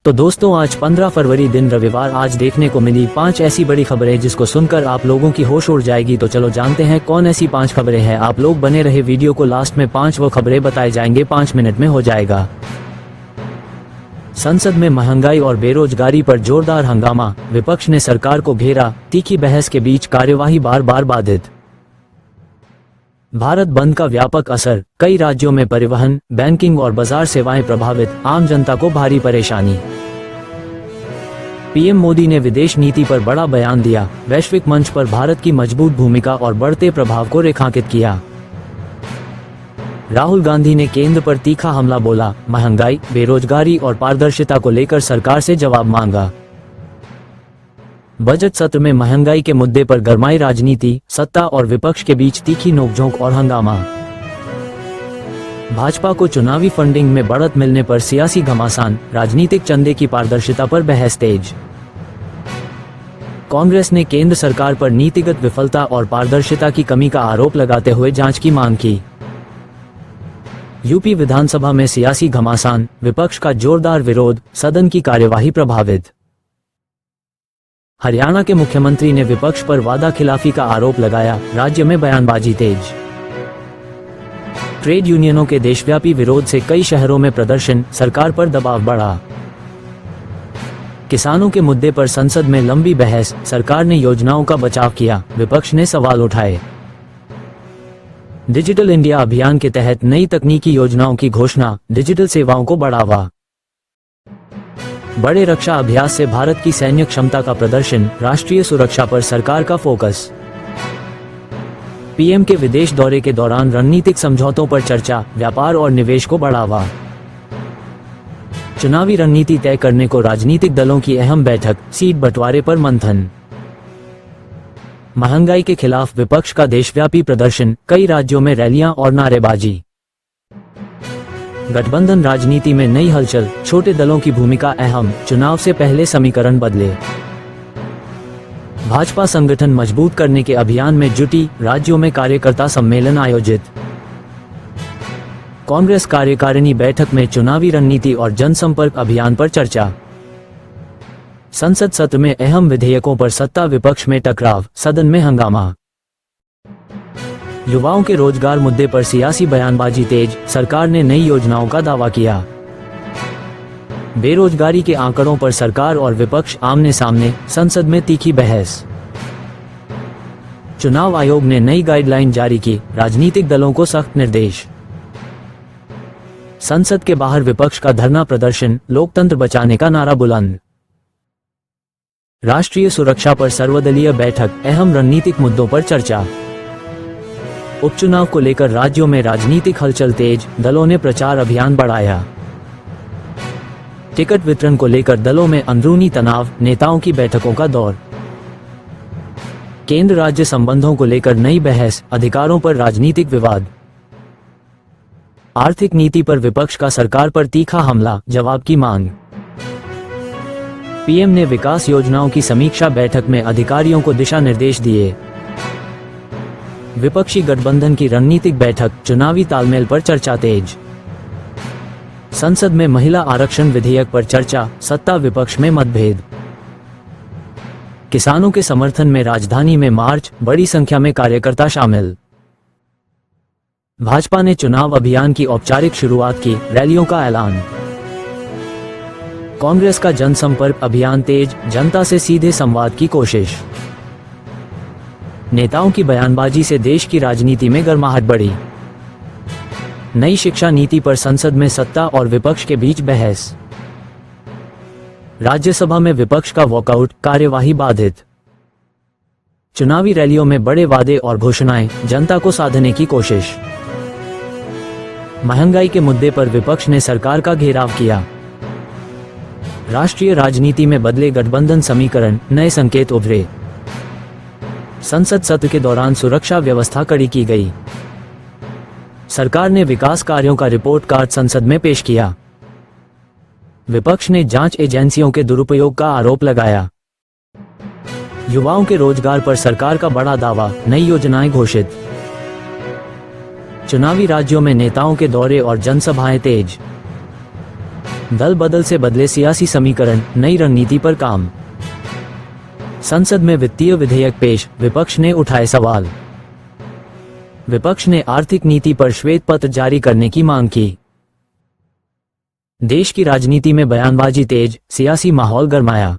तो दोस्तों, आज 15 फरवरी दिन रविवार आज देखने को मिली 5 ऐसी बड़ी खबरें जिसको सुनकर आप लोगों की होश उड़ जाएगी। तो चलो जानते हैं कौन ऐसी 5 खबरें हैं। आप लोग बने रहे वीडियो को, लास्ट में 5 वो खबरें बताए जाएंगे, 5 मिनट में हो जाएगा। संसद में महंगाई और बेरोजगारी पर जोरदार हंगामा, विपक्ष ने सरकार को घेरा, तीखी बहस के बीच कार्यवाही बार बार बाधित। भारत बंद का व्यापक असर, कई राज्यों में परिवहन, बैंकिंग और बाजार सेवाएं प्रभावित, आम जनता को भारी परेशानी। पीएम मोदी ने विदेश नीति पर बड़ा बयान दिया, वैश्विक मंच पर भारत की मजबूत भूमिका और बढ़ते प्रभाव को रेखांकित किया। राहुल गांधी ने केंद्र पर तीखा हमला बोला, महंगाई, बेरोजगारी और पारदर्शिता को लेकर सरकार से जवाब मांगा। बजट सत्र में महंगाई के मुद्दे पर गरमाई राजनीति, सत्ता और विपक्ष के बीच तीखी नोकझोंक और हंगामा। भाजपा को चुनावी फंडिंग में बढ़त मिलने पर सियासी घमासान, राजनीतिक चंदे की पारदर्शिता पर बहस तेज। कांग्रेस ने केंद्र सरकार पर नीतिगत विफलता और पारदर्शिता की कमी का आरोप लगाते हुए जांच की मांग की। यूपी विधानसभा में सियासी घमासान, विपक्ष का जोरदार विरोध, सदन की कार्यवाही प्रभावित। हरियाणा के मुख्यमंत्री ने विपक्ष पर वादा खिलाफी का आरोप लगाया, राज्य में बयानबाजी तेज। ट्रेड यूनियनों के देशव्यापी विरोध से कई शहरों में प्रदर्शन, सरकार पर दबाव बढ़ा। किसानों के मुद्दे पर संसद में लंबी बहस, सरकार ने योजनाओं का बचाव किया, विपक्ष ने सवाल उठाए। डिजिटल इंडिया अभियान के तहत नई तकनीकी योजनाओं की घोषणा, डिजिटल सेवाओं को बढ़ावा। बड़े रक्षा अभ्यास से भारत की सैन्य क्षमता का प्रदर्शन, राष्ट्रीय सुरक्षा पर सरकार का फोकस। पीएम के विदेश दौरे के दौरान रणनीतिक समझौतों पर चर्चा, व्यापार और निवेश को बढ़ावा। चुनावी रणनीति तय करने को राजनीतिक दलों की अहम बैठक, सीट बंटवारे पर मंथन। महंगाई के खिलाफ विपक्ष का देशव्यापी प्रदर्शन, कई राज्यों में रैलियां और नारेबाजी। गठबंधन राजनीति में नई हलचल, छोटे दलों की भूमिका अहम, चुनाव से पहले समीकरण बदले। भाजपा संगठन मजबूत करने के अभियान में जुटी, राज्यों में कार्यकर्ता सम्मेलन आयोजित। कांग्रेस कार्यकारिणी बैठक में चुनावी रणनीति और जनसंपर्क अभियान पर चर्चा। संसद सत्र में अहम विधेयकों पर सत्ता विपक्ष में टकराव, सदन में हंगामा। युवाओं के रोजगार मुद्दे पर सियासी बयानबाजी तेज, सरकार ने नई योजनाओं का दावा किया। बेरोजगारी के आंकड़ों पर सरकार और विपक्ष आमने सामने, संसद में तीखी बहस। चुनाव आयोग ने नई गाइडलाइन जारी की, राजनीतिक दलों को सख्त निर्देश। संसद के बाहर विपक्ष का धरना प्रदर्शन, लोकतंत्र बचाने का नारा बुलंद। राष्ट्रीय सुरक्षा पर सर्वदलीय बैठक, अहम रणनीतिक मुद्दों पर चर्चा। उपचुनाव को लेकर राज्यों में राजनीतिक हलचल तेज, दलों ने प्रचार अभियान बढ़ाया। टिकट वितरण को लेकर दलों में अंदरूनी तनाव, नेताओं की बैठकों का दौर। केंद्र राज्य संबंधों को लेकर नई बहस, अधिकारों पर राजनीतिक विवाद। आर्थिक नीति पर विपक्ष का सरकार पर तीखा हमला, जवाब की मांग। पीएम ने विकास योजनाओं की समीक्षा बैठक में अधिकारियों को दिशा निर्देश दिए। विपक्षी गठबंधन की रणनीतिक बैठक, चुनावी तालमेल पर चर्चा तेज। संसद में महिला आरक्षण विधेयक पर चर्चा, सत्ता विपक्ष में मतभेद। किसानों के समर्थन में राजधानी में मार्च, बड़ी संख्या में कार्यकर्ता शामिल। भाजपा ने चुनाव अभियान की औपचारिक शुरुआत की, रैलियों का ऐलान। कांग्रेस का जनसंपर्क अभियान तेज, जनता से सीधे संवाद की कोशिश। नेताओं की बयानबाजी से देश की राजनीति में गर्माहट बढ़ी। नई शिक्षा नीति पर संसद में सत्ता और विपक्ष के बीच बहस। राज्यसभा में विपक्ष का वॉकआउट, कार्यवाही बाधित। चुनावी रैलियों में बड़े वादे और घोषणाएं, जनता को साधने की कोशिश। महंगाई के मुद्दे पर विपक्ष ने सरकार का घेराव किया। राष्ट्रीय राजनीति में बदले गठबंधन समीकरण, नए संकेत उभरे। संसद सत्र के दौरान सुरक्षा व्यवस्था कड़ी की गई। सरकार ने विकास कार्यों का रिपोर्ट कार्ड संसद में पेश किया। विपक्ष ने जांच एजेंसियों के दुरुपयोग का आरोप लगाया। युवाओं के रोजगार पर सरकार का बड़ा दावा, नई योजनाएं घोषित। चुनावी राज्यों में नेताओं के दौरे और जनसभाएं तेज। दल बदल से बदले सियासी समीकरण, नई रणनीति पर काम। संसद में वित्तीय विधेयक पेश, विपक्ष ने उठाए सवाल। विपक्ष ने आर्थिक नीति पर श्वेत पत्र जारी करने की मांग की। देश की राजनीति में बयानबाजी तेज, सियासी माहौल गरमाया।